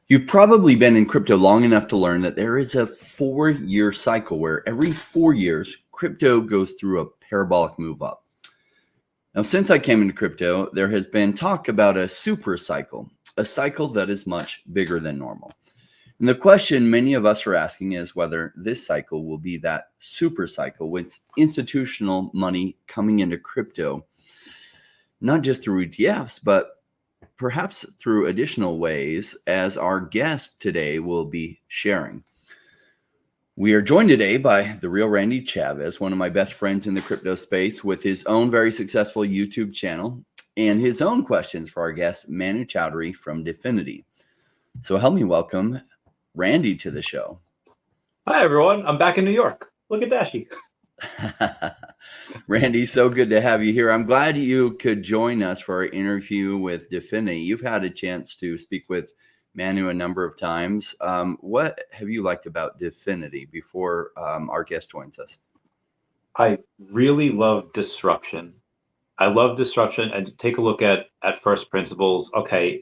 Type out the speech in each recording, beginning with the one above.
You've probably been in crypto long enough to learn that there is a 4-year cycle where every 4 years, crypto goes through a parabolic move up. Now, since I came into crypto, there has been talk about a super cycle, a cycle that is much bigger than normal. And the question many of us are asking is whether this cycle will be that super cycle with institutional money coming into crypto, not just through ETFs, but perhaps through additional ways, as our guest today will be sharing. We are joined today by the real Randy Chavez, one of my best friends in the crypto space, with his own very successful YouTube channel and his own questions for our guest, Manu Choudhary from DeFinity. So help me welcome Randy to the show. Hi, everyone. I'm back in New York. Look at Dashi. Randy, so good to have you here. I'm glad you could join us for our interview with DeFinity. You've had a chance to speak with Manu a number of times. What have you liked about DeFinity before our guest joins us? I really love disruption. I love disruption, and take a look at first principles. Okay,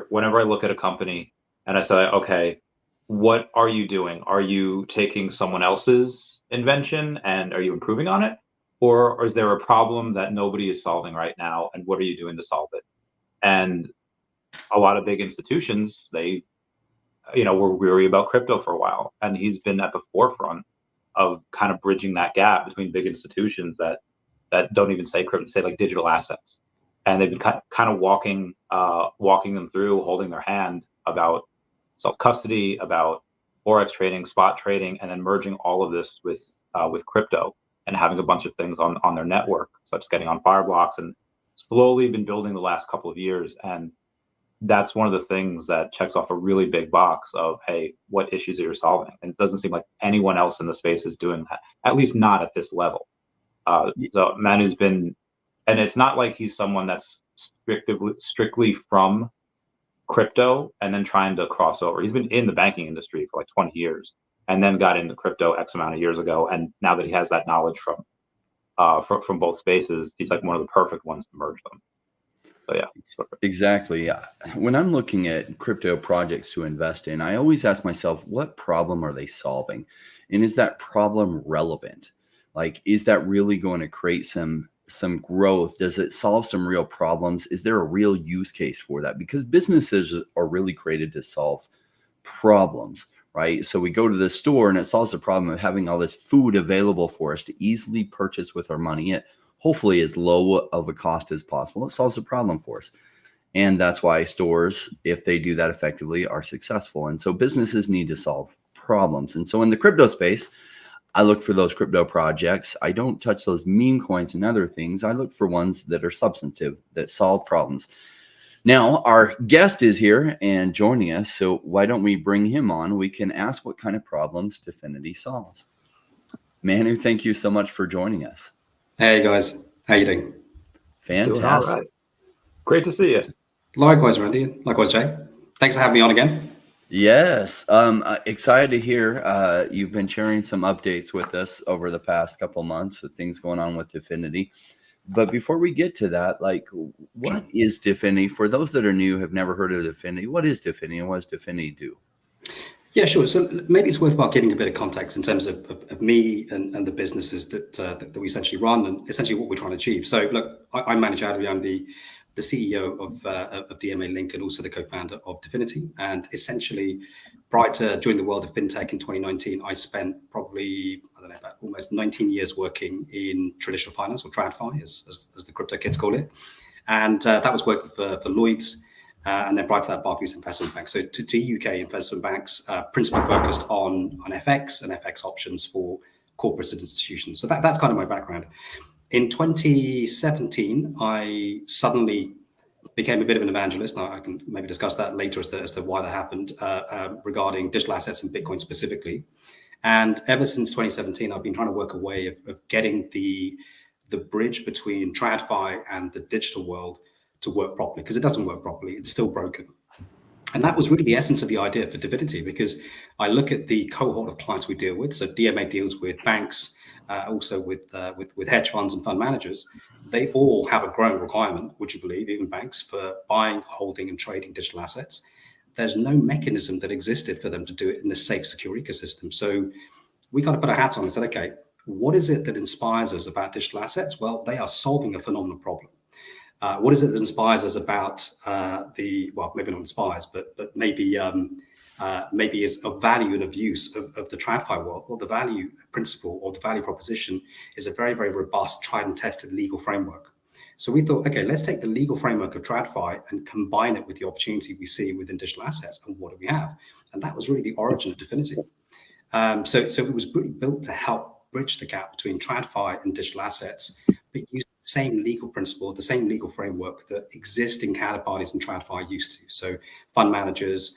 whenever I look at a company and I say, okay, what are you doing? Are you taking someone else's invention and are you improving on it? Or is there a problem that nobody is solving right now, and what are you doing to solve it? And a lot of big institutions, they were weary about crypto for a while, and he's been at the forefront of kind of bridging that gap between big institutions that don't even say crypto, say like digital assets, and they've been kind of walking them through, holding their hand about self-custody, about forex trading, spot trading, and then merging all of this with crypto and having a bunch of things on their network, such as getting on Fireblocks, and slowly been building the last couple of years. And that's one of the things that checks off a really big box of, hey, what issues are you solving? And it doesn't seem like anyone else in the space is doing that, at least not at this level. So Manu's been, and it's not like he's someone that's strictly from crypto and then trying to cross over. He's been in the banking industry for like 20 years and then got into crypto X amount of years ago. And now that he has that knowledge from both spaces, he's like one of the perfect ones to merge them. So yeah. Exactly. When I'm looking at crypto projects to invest in, I always ask myself, what problem are they solving? And is that problem relevant? Like, is that really going to create some growth? Does it solve some real problems? Is there a real use case for that? Because businesses are really created to solve problems, right? So we go to the store and it solves the problem of having all this food available for us to easily purchase with our money at hopefully as low of a cost as possible. It solves the problem for us. And that's why stores, if they do that effectively, are successful. And so businesses need to solve problems. And so in the crypto space, I look for those crypto projects. I don't touch those meme coins and other things. I look for ones that are substantive, that solve problems. Now, our guest is here and joining us. So why don't we bring him on? We can ask what kind of problems DeFinity solves. Manu, thank you so much for joining us. Hey guys, how you doing? Fantastic. Doing all right. Great to see you. Likewise, Randy. Likewise, Jay. Thanks for having me on again. Yes, excited to hear you've been sharing some updates with us over the past couple months with things going on with DeFinity. But before we get to that, like, what is DeFinity? For those that are new, have never heard of DeFinity, what is DeFinity and what does DeFinity do? Yeah, sure. So maybe it's worthwhile giving a bit of context in terms of me and the businesses that we essentially run and essentially what we're trying to achieve. So look, I'm Manu Choudhary. I'm the CEO of DMA Link and also the co-founder of DeFinity. And essentially, prior to joining the world of fintech in 2019, I spent probably, about almost 19 years working in traditional finance, or TradFi, as the crypto kids call it. And that was working for Lloyd's. And then prior to that, Barclays Investment Bank. So to UK investment banks, principally focused on FX and FX options for corporates and institutions. So that's kind of my background. In 2017, I suddenly became a bit of an evangelist. Now I can maybe discuss that later as to why that happened regarding digital assets and Bitcoin specifically. And ever since 2017, I've been trying to work a way of getting the bridge between TradFi and the digital world to work properly, because it doesn't work properly. It's still broken. And that was really the essence of the idea for DeFinity, because I look at the cohort of clients we deal with. So DMA deals with banks, also with hedge funds and fund managers. They all have a growing requirement, would you believe, even banks, for buying, holding and trading digital assets. there's no mechanism that existed for them to do it in a safe, secure ecosystem. So we kind of put our hats on and said, okay, what is it that inspires us about digital assets? Well, they are solving a phenomenal problem. What is it that inspires us about maybe not inspires, but maybe is of value and of use of the TradFi world? Well, the value principle or the value proposition is a very, very robust, tried and tested legal framework. So we thought, okay, let's take the legal framework of TradFi and combine it with the opportunity we see within digital assets. And what do we have? And that was really the origin of DeFinity. So it was really built to help bridge the gap between TradFi and digital assets, but use the same legal principle, the same legal framework that existing counterparties in TradFi used to. So fund managers,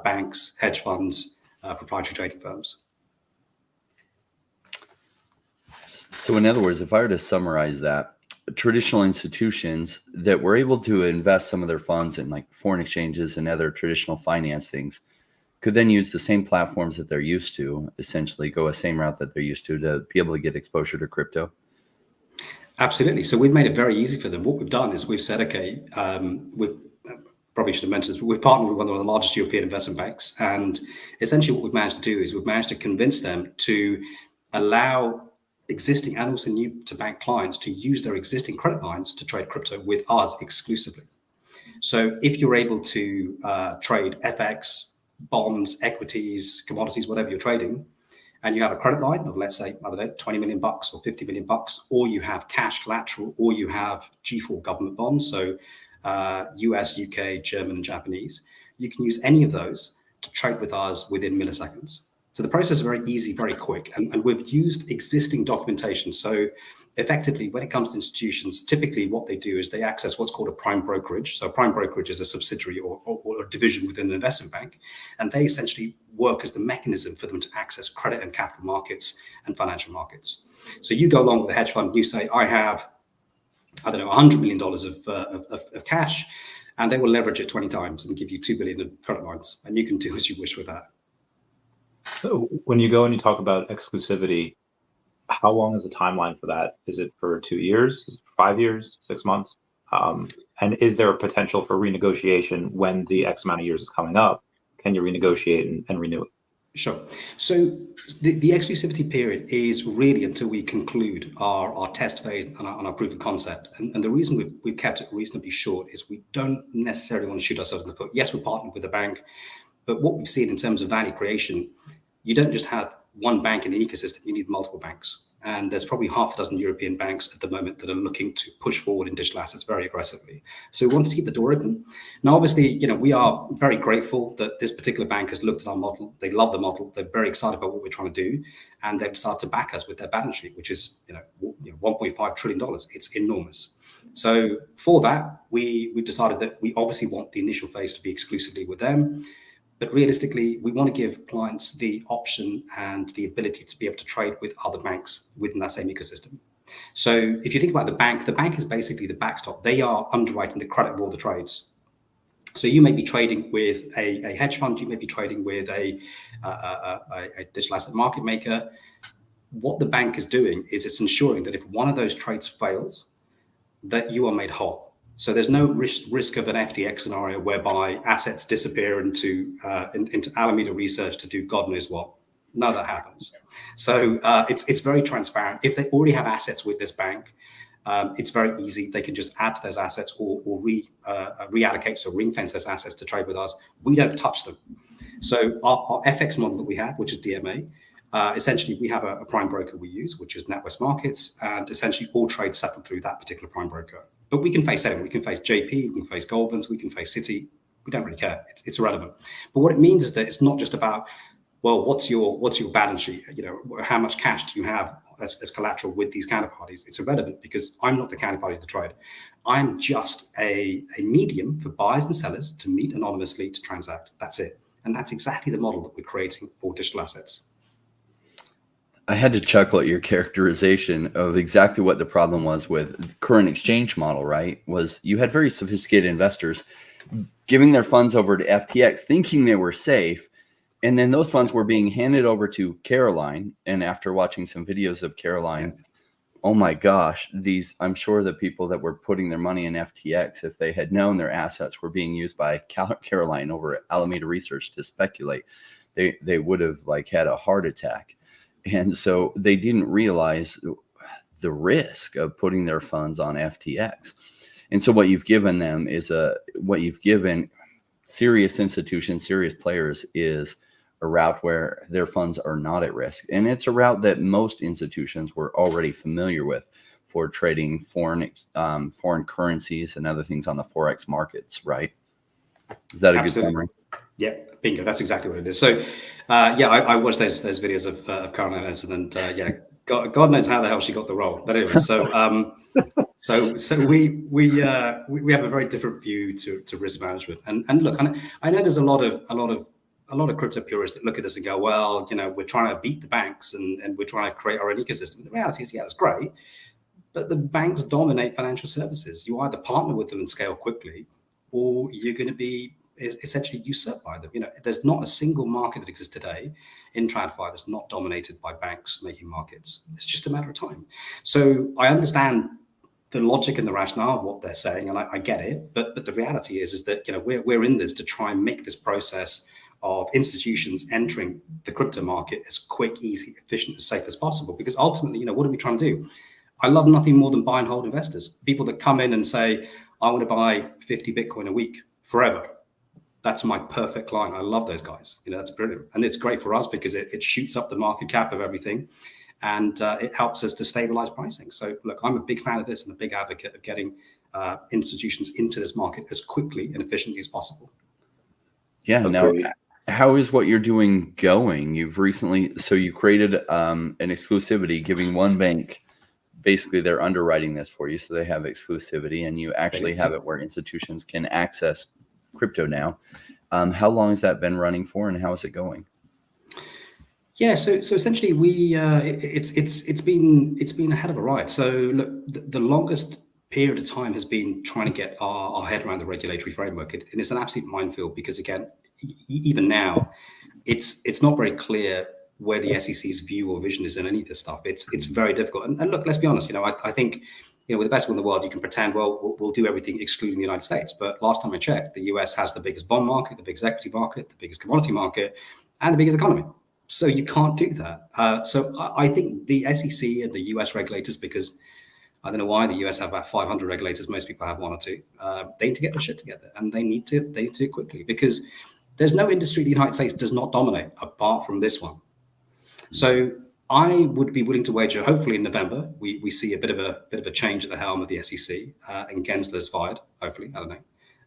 banks, hedge funds, proprietary trading firms. So in other words, if I were to summarize that, traditional institutions that were able to invest some of their funds in like foreign exchanges and other traditional finance things could then use the same platforms that they're used to, essentially go a same route that they're used to be able to get exposure to crypto? Absolutely. So we've made it very easy for them. What we've done is we've said, okay, we've probably should have mentioned this, but we've partnered with one of the largest European investment banks. And essentially what we've managed to do is we've managed to convince them to allow existing and also new to bank clients to use their existing credit lines to trade crypto with us exclusively. So if you're able to trade FX, bonds, equities, commodities, whatever you're trading, and you have a credit line of, let's say, I don't know, 20 million bucks or 50 million bucks, or you have cash collateral, or you have G4 government bonds, so US, UK, German, and Japanese, you can use any of those to trade with us within milliseconds. So the process is very easy, very quick, and we've used existing documentation. So effectively, when it comes to institutions, typically what they do is they access what's called a prime brokerage. So a prime brokerage is a subsidiary or a division within an investment bank, and they essentially work as the mechanism for them to access credit and capital markets and financial markets. So you go along with a hedge fund, you say, I have, I don't know, $100 million of cash, and they will leverage it 20 times and give you $2 billion of credit lines, and you can do as you wish with that. So when you go and you talk about exclusivity, how long is the timeline for that? Is it for 2 years, is it for 5 years, 6 months? And is there a potential for renegotiation when the X amount of years is coming up? Can you renegotiate and renew it? Sure. So the exclusivity period is really until we conclude our test phase and our proof of concept. And the reason we've kept it reasonably short is we don't necessarily want to shoot ourselves in the foot. Yes, we're partnered with a bank, but what we've seen in terms of value creation, you don't just have one bank in an ecosystem, you need multiple banks. And there's probably half a dozen European banks at the moment that are looking to push forward in digital assets very aggressively. So we wanted to keep the door open. Now, obviously, we are very grateful that this particular bank has looked at our model. They love the model. They're very excited about what we're trying to do. And they've started to back us with their balance sheet, which is $1.5 trillion. It's enormous. So for that, we decided that we obviously want the initial phase to be exclusively with them. But realistically, we want to give clients the option and the ability to be able to trade with other banks within that same ecosystem. So if you think about the bank is basically the backstop. They are underwriting the credit of all the trades. So you may be trading with a hedge fund, you may be trading with a digital asset market maker. What the bank is doing is it's ensuring that if one of those trades fails, that you are made whole. So there's no risk of an FTX scenario whereby assets disappear into Alameda Research to do God knows what. None of that happens. So it's very transparent. If they already have assets with this bank, it's very easy. They can just add to those assets or reallocate, so ring fence those assets to trade with us. We don't touch them. So our FX model that we have, which is DMA, essentially we have a prime broker we use, which is NatWest Markets, and essentially all trades settle through that particular prime broker. But we can face anyone. We can face JP, we can face Goldman's, we can face Citi. We don't really care. It's irrelevant. But what it means is that it's not just about, well, what's your balance sheet? How much cash do you have as collateral with these counterparties? It's irrelevant because I'm not the counterparty of the trade. I'm just a medium for buyers and sellers to meet anonymously to transact. That's it. And that's exactly the model that we're creating for digital assets. I had to chuckle at your characterization of exactly what the problem was with the current exchange model, right? Was you had very sophisticated investors giving their funds over to FTX thinking they were safe. And then those funds were being handed over to Caroline. And after watching some videos of Caroline oh my gosh, I'm sure the people that were putting their money in FTX, if they had known their assets were being used by Caroline over at Alameda Research to speculate, they would have like had a heart attack. And so they didn't realize the risk of putting their funds on FTX. And so what you've given them is what you've given serious institutions, serious players, is a route where their funds are not at risk. And it's a route that most institutions were already familiar with for trading foreign currencies and other things on the Forex markets, right? Is that a good summary? Yeah, bingo. That's exactly what it is. So, I watched those videos of Caroline Edison, and God knows how the hell she got the role. But anyway, so we have a very different view to risk management. And look, I know there's a lot of crypto purists that look at this and go, well, we're trying to beat the banks and we're trying to create our own ecosystem. The reality is, that's great, but the banks dominate financial services. You either partner with them and scale quickly, or you're going to be essentially usurped by them. There's not a single market that exists today in TradFi that's not dominated by banks making markets. It's just a matter of time. So I understand the logic and the rationale of what they're saying, and I get it. But the reality is that we're in this to try and make this process of institutions entering the crypto market as quick, easy, efficient, as safe as possible. Because ultimately, what are we trying to do? I love nothing more than buy and hold investors. People that come in and say, I want to buy 50 Bitcoin a week forever. That's my perfect client. I love those guys. That's brilliant. And it's great for us because it shoots up the market cap of everything, and it helps us to stabilize pricing. So look, I'm a big fan of this and a big advocate of getting institutions into this market as quickly and efficiently as possible. Yeah. Now, how is what you're doing going? You've recently, so you created an exclusivity, giving one bank, basically they're underwriting this for you, so they have exclusivity, and you actually have it where institutions can access crypto now. How long has that been running for, and how is it going? Yeah, so essentially it's been a hell of a ride. So look, the longest period of time has been trying to get our head around the regulatory framework, and it's an absolute minefield because, again, even now, it's not very clear where the SEC's view or vision is in any of this stuff. It's very difficult. And look, let's be honest. I think with the best one in the world, you can pretend, well, we'll do everything excluding the United States. But last time I checked, the US has the biggest bond market, the biggest equity market, the biggest commodity market, and the biggest economy. So you can't do that. So I think the SEC and the US regulators, because I don't know why the US have about 500 regulators, most people have one or two, they need to get their shit together, and they need to do it quickly, because there's no industry the United States does not dominate apart from this one. So I would be willing to wager, hopefully in November, we see a bit of a change at the helm of the SEC, and Gensler's fired, hopefully, I don't know.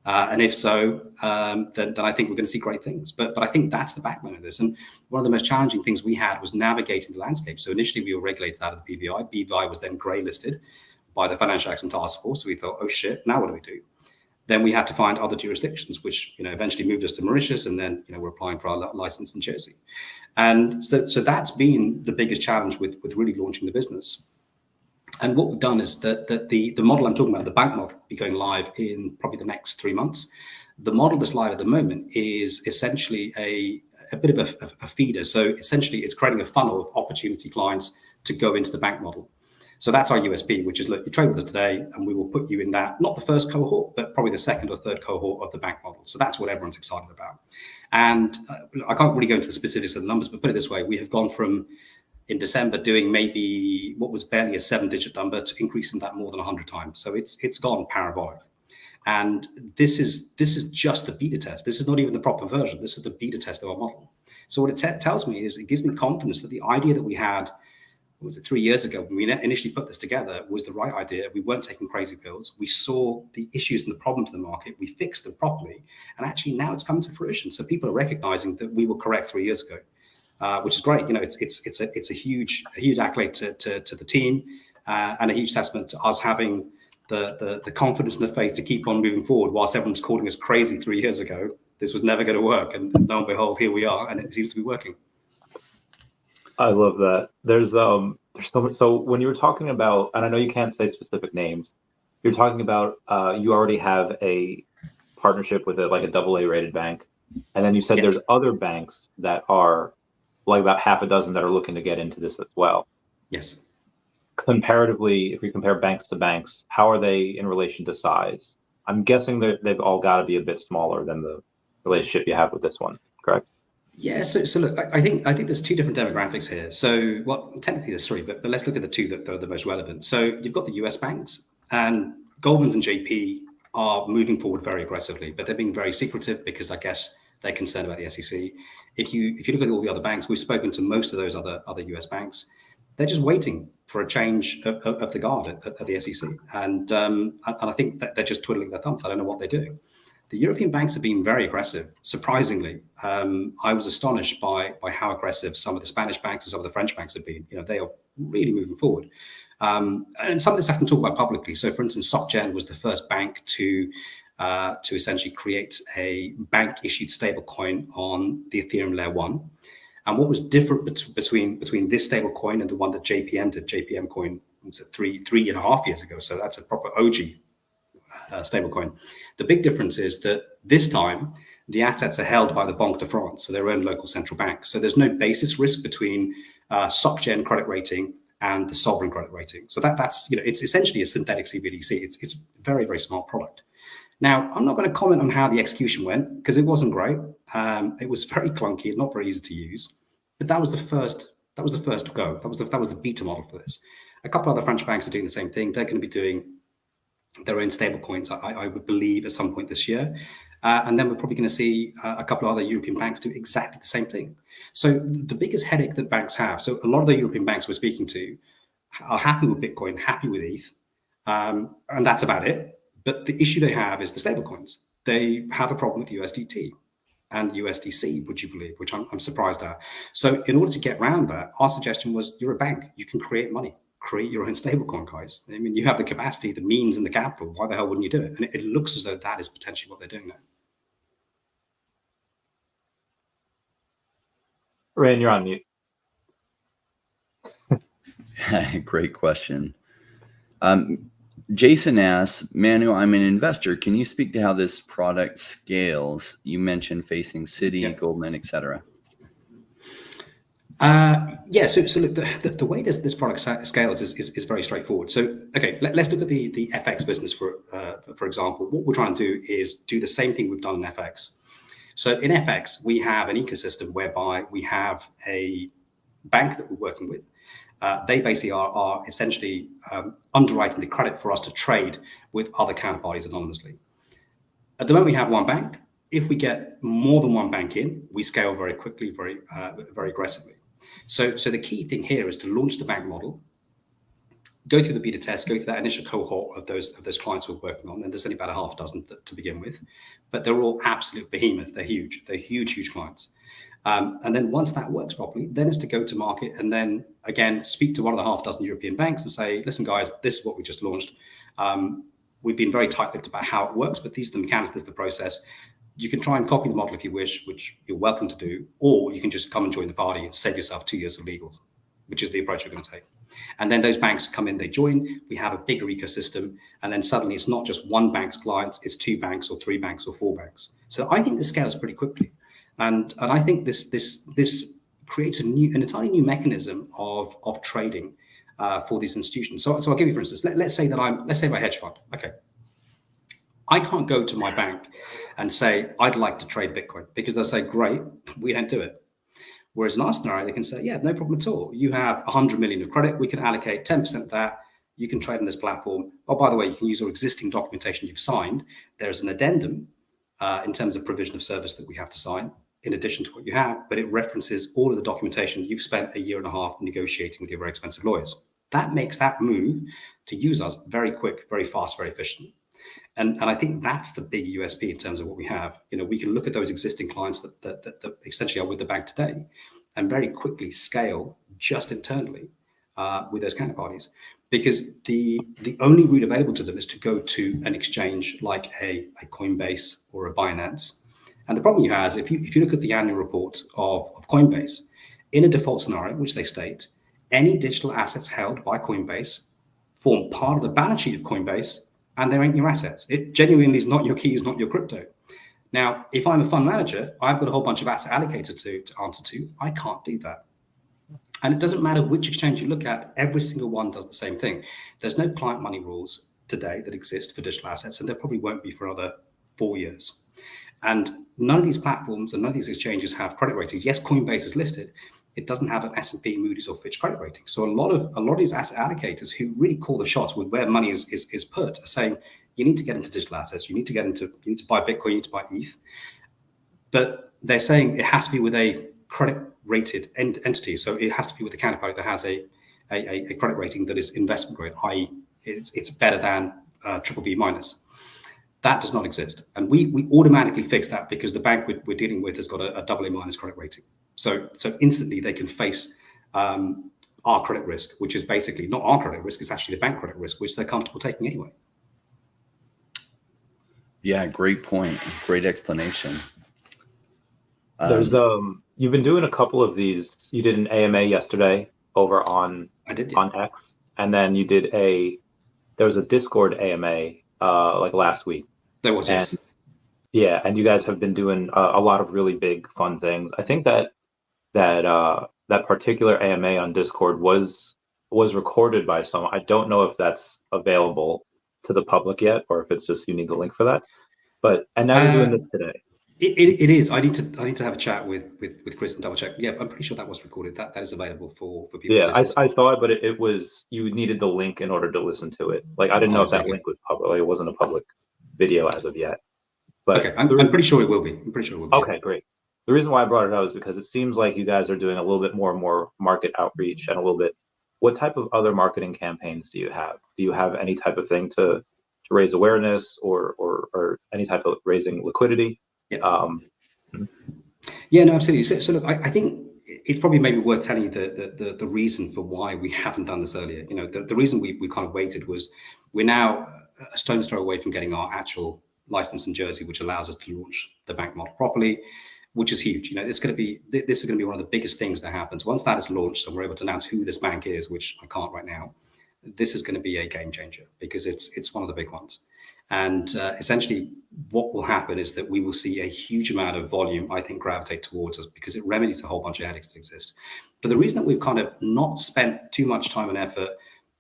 And if so, then I think we're going to see great things. But I think that's the backbone of this. And one of the most challenging things we had was navigating the landscape. So initially we were regulated out of the BVI. BVI was then grey listed by the Financial Action Task Force. So we thought, oh shit, now what do we do? Then we had to find other jurisdictions, which eventually moved us to Mauritius, and then we're applying for our license in Jersey. And so that's been the biggest challenge with really launching the business. And what we've done is that the model I'm talking about, the bank model, will be going live in probably the next 3 months. The model that's live at the moment is essentially a bit of a feeder. So essentially, it's creating a funnel of opportunity clients to go into the bank model. So that's our USP, which is, look, you trade with us today, and we will put you in that, not the first cohort, but probably the second or third cohort of the bank model. So that's what everyone's excited about. And I can't really go into the specifics of the numbers, but put it this way, we have gone from, in December, doing maybe what was barely a 7-digit number to increasing that more than 100 times. So it's gone parabolic. And this is just the beta test. This is not even the proper version. This is the beta test of our model. So what it tells me is, it gives me confidence that the idea that we had, was it 3 years ago when we initially put this together, was the right idea. We weren't taking crazy pills. We saw the issues and the problems in the market. We fixed them properly. And actually now it's come to fruition. So people are recognizing that we were correct 3 years ago. Which is great. It's a huge accolade to the team, and a huge testament to us having the confidence and the faith to keep on moving forward. Whilst everyone's calling us crazy 3 years ago, this was never going to work, and lo and behold, here we are, and it seems to be working. I love that. There's so much. So when you were talking about, and I know you can't say specific names, you're talking about you already have a partnership with a AA rated bank, and then you said there's other banks that are, like, about half a dozen that are looking to get into this as well. Yes. comparatively, if we compare banks to banks, how are they in relation to size? I'm guessing that they've all got to be a bit smaller than the relationship you have with this one, correct? Yeah, so look, I think there's two different demographics here. So, well, technically there's three, but let's look at the two that are the most relevant. So you've got the US banks, and Goldman's and JP are moving forward very aggressively, but they're being very secretive because I guess they're concerned about the SEC. If you look at all the other banks, we've spoken to most of those other US banks. They're just waiting for a change of the guard at the SEC, and I think that they're just twiddling their thumbs. I don't know what they're doing. The European banks have been very aggressive. Surprisingly, I was astonished by how aggressive some of the Spanish banks and some of the French banks have been. They are really moving forward. And some of this I can talk about publicly. So, for instance, SocGen was the first bank to essentially create a bank-issued stablecoin on the Ethereum Layer 1. And what was different between this stablecoin and the one that JPM did, JPM coin, was it 3.5 years ago? So that's a proper OG stablecoin. The big difference is that this time the assets are held by the Banque de France, so their own local central bank. So there's no basis risk between SocGen credit rating and the sovereign credit rating. So that's it's essentially a synthetic CBDC. It's a very, very smart product. Now, I'm not going to comment on how the execution went because it wasn't great. It was very clunky, not very easy to use. But that was the first go. That was the beta model for this. A couple other French banks are doing the same thing. They're going to be doing their own stable coins, I would believe, at some point this year. And then we're probably going to see a couple of other European banks do exactly the same thing. So the biggest headache that banks have, so a lot of the European banks we're speaking to are happy with Bitcoin, happy with ETH, and that's about it. But the issue they have is the stable coins. They have a problem with USDT and USDC, would you believe, which I'm surprised at. So in order to get around that, our suggestion was you're a bank. You can create money. Create your own stablecoin, guys. I mean, you have the capacity, the means, and the capital. Why the hell wouldn't you do it? And it looks as though that is potentially what they're doing now. Rain, you're on mute. Great question. Jason asks, Manu, I'm an investor. Can you speak to how this product scales? You mentioned facing Citi, Goldman, etc. So look, the way this product scales is very straightforward. So, okay, let's look at the FX business for example. What we're trying to do is do the same thing we've done in FX. So in FX, we have an ecosystem whereby we have a bank that we're working with. They basically are essentially underwriting the credit for us to trade with other counterparties anonymously. At the moment, we have one bank. If we get more than one bank in, we scale very quickly, very aggressively. So the key thing here is to launch the bank model, go through the beta test, go through that initial cohort of those clients we're working on, and there's only about a half dozen to begin with, but they're all absolute behemoths. They're huge clients. And then once that works properly, then it's to go to market and then again speak to one of the half dozen European banks and say, listen, guys, this is what we just launched. We've been very tight-lipped about how it works, but these are the mechanics, this is the process. You can try and copy the model if you wish, which you're welcome to do, or you can just come and join the party and save yourself 2 years of legals, which is the approach we're going to take. And then those banks come in, they join, we have a bigger ecosystem, and then suddenly it's not just one bank's clients, it's 2 banks or 3 banks or 4 banks. So I think this scales pretty quickly. And I think this creates an entirely new mechanism of trading for these institutions. So I'll give you, for instance, let's say my hedge fund. Okay. I can't go to my bank and say, I'd like to trade Bitcoin, because they'll say, great, we don't do it. Whereas in our scenario, they can say, yeah, no problem at all. You have 100 million of credit. We can allocate 10% of that. You can trade on this platform. Oh, by the way, you can use your existing documentation you've signed. There's an addendum in terms of provision of service that we have to sign in addition to what you have, but it references all of the documentation you've spent 1.5 years negotiating with your very expensive lawyers. That makes that move to use us very quick, very fast, very efficient. And I think that's the big USP in terms of what we have. We can look at those existing clients that essentially are with the bank today and very quickly scale just internally with those counterparties, because the only route available to them is to go to an exchange like a Coinbase or a Binance. And the problem you have is if you look at the annual report of Coinbase, in a default scenario, which they state, any digital assets held by Coinbase form part of the balance sheet of Coinbase, and they ain't your assets. It genuinely is not your keys, not your crypto. Now, if I'm a fund manager, I've got a whole bunch of assets allocated to answer to. I can't do that. And it doesn't matter which exchange you look at, every single one does the same thing. There's no client money rules today that exist for digital assets, and there probably won't be for another 4 years. And none of these platforms and none of these exchanges have credit ratings. Yes, Coinbase is listed. It doesn't have an S&P, Moody's, or Fitch credit rating. So a lot of these asset allocators who really call the shots with where money is put are saying, you need to get into digital assets. You need to buy Bitcoin, you need to buy ETH. But they're saying it has to be with a credit rated entity. So it has to be with a counterparty that has a credit rating that is investment grade, i.e. it's better than triple B minus. That does not exist. And we automatically fix that because the bank we're dealing with has got a double A minus credit rating. So instantly they can face our credit risk, which is basically not our credit risk, it's actually the bank credit risk, which they're comfortable taking anyway. Yeah, great point. Great explanation. There's you've been doing a couple of these. You did an AMA yesterday over on on X, and then you did there was a Discord AMA like last week. There was, yes. Yeah, and you guys have been doing a lot of really big fun things. I think that particular AMA on Discord was recorded by someone. I don't know if that's available to the public yet, or if it's just you need the link for that. And now you're doing this today. It is. I need to have a chat with Chris and double check. Yeah, I'm pretty sure that was recorded. That is available for people. Yeah, I saw it, but it was, you needed the link in order to listen to it. Like I didn't know if that link was public. Like, it wasn't a public video as of yet. But okay, I'm pretty sure it will be. I'm pretty sure it will be. Okay, great. The reason why I brought it up is because it seems like you guys are doing a little bit more and more market outreach and a little bit. What type of other marketing campaigns do you have? Do you have any type of thing to raise awareness or any type of raising liquidity? Yeah. Yeah, no, absolutely. So look, I think it's probably maybe worth telling you the reason for why we haven't done this earlier. You know, the reason we kind of waited was we're now a stone's throw away from getting our actual license in Jersey, which allows us to launch the bank model properly, which is huge. You know, this is going to be one of the biggest things that happens once that is launched and we're able to announce who this bank is, which I can't right now. This is going to be a game changer because it's one of the big ones. And essentially what will happen is that we will see a huge amount of volume, I think, gravitate towards us because it remedies a whole bunch of headaches that exist. But the reason that we've kind of not spent too much time and effort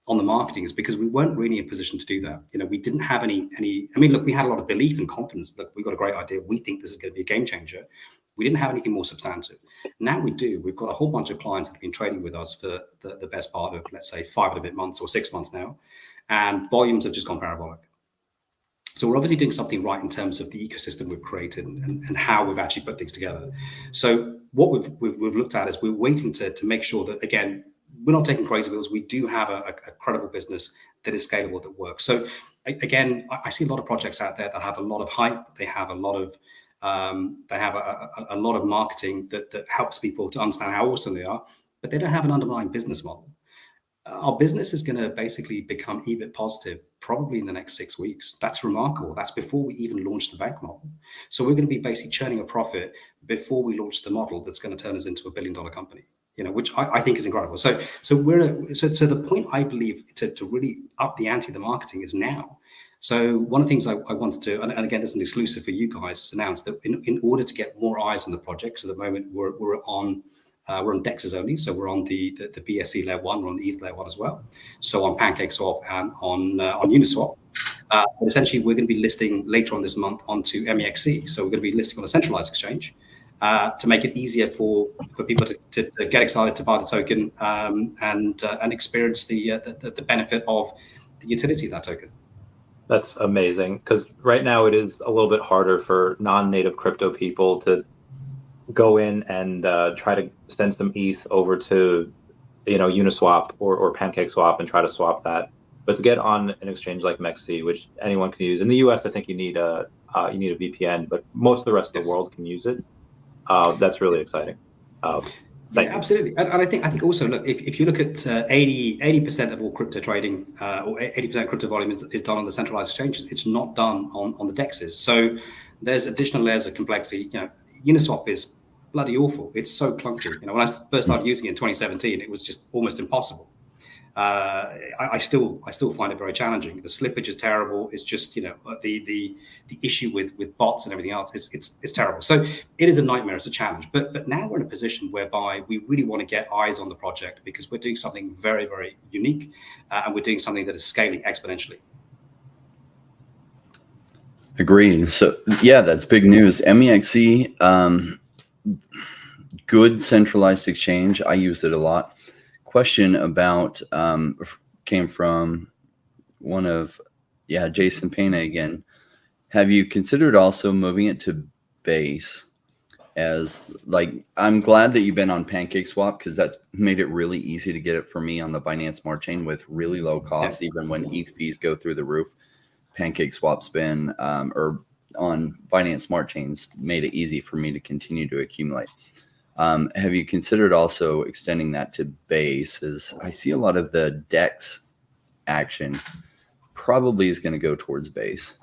on the marketing is because we weren't really in a position to do that. You know, we didn't have any, I mean, look, we had a lot of belief and confidence. Look, we've got a great idea. We think this is going to be a game changer. We didn't have anything more substantive. Now we do. We've got a whole bunch of clients that have been trading with us for the best part of, let's say, 5 and a bit months or 6 months now. And volumes have just gone parabolic. So we're obviously doing something right in terms of the ecosystem we've created and how we've actually put things together. So what we've looked at is we're waiting to make sure that, again, we're not taking crazy bills. We do have a credible business that is scalable, that works. So again, I see a lot of projects out there that have a lot of hype. They have a lot of a lot of marketing that helps people to understand how awesome they are, but they don't have an underlying business model. Our business is going to basically become EBIT positive probably in the next 6 weeks. That's remarkable. That's before we even launch the bank model. So we're going to be basically churning a profit before we launch the model that's going to turn us into $1 billion company. You know, which I think is incredible. So the point, I believe, to really up the ante of the marketing is now. So one of the things I wanted to, and again, this is an exclusive for you guys, is announce that in order to get more eyes on the project, so at the moment we're on DEXs only. So we're on the BSC layer 1, we're on the ETH layer 1 as well. So on PancakeSwap and on Uniswap. But essentially, we're going to be listing later on this month onto MEXC. So we're going to be listing on a centralized exchange to make it easier for people to get excited to buy the token and experience the benefit of the utility of that token. That's amazing, because right now it is a little bit harder for non-native crypto people to go in and try to send some ETH over to, you know, Uniswap or PancakeSwap and try to swap that. But to get on an exchange like MEXC, which anyone can use in the US, I think you need a VPN, but most of the rest of the world can use it. That's really exciting. Yeah, absolutely. And I think also, look, if you look at 80% of all crypto trading or 80% of crypto volume is done on the centralized exchanges. It's not done on the DEXs. So there's additional layers of complexity. You know, Uniswap is bloody awful. It's so clunky. You know, when I first started using it in 2017, it was just almost impossible. I still find it very challenging. The slippage is terrible. It's just, the issue with bots and everything else, it's terrible. So it is a nightmare. It's a challenge. But now we're in a position whereby we really want to get eyes on the project because we're doing something very, very unique, and we're doing something that is scaling exponentially. Agreed. So yeah, that's big news. MEXC, good centralized exchange. I use it a lot. Question about came from one of Jason Pena again. Have you considered also moving it to Base? As like, I'm glad that you've been on PancakeSwap because that's made it really easy to get it for me on the Binance Smart Chain with really low costs, even when ETH fees go through the roof. PancakeSwap's been, or on Binance Smart Chains, made it easy for me to continue to accumulate. Have you considered also extending that to Base? As I see a lot of the DEX action probably is going to go towards Base.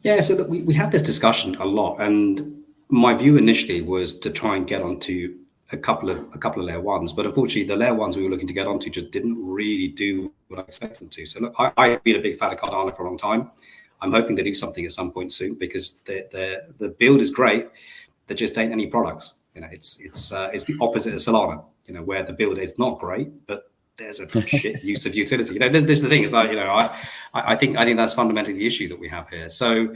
Yeah, so that we had this discussion a lot, and my view initially was to try and get onto a couple of layer ones, but unfortunately the layer ones we were looking to get onto just didn't really do what I expected them to. So look, I've been a big fan of Cardano for a long time. I'm hoping they do something at some point soon because the build is great. There just ain't any products. It's the opposite of Solana. Where the build is not great, but there's a shit use of utility. There's the thing. It's like I think that's fundamentally the issue that we have here. So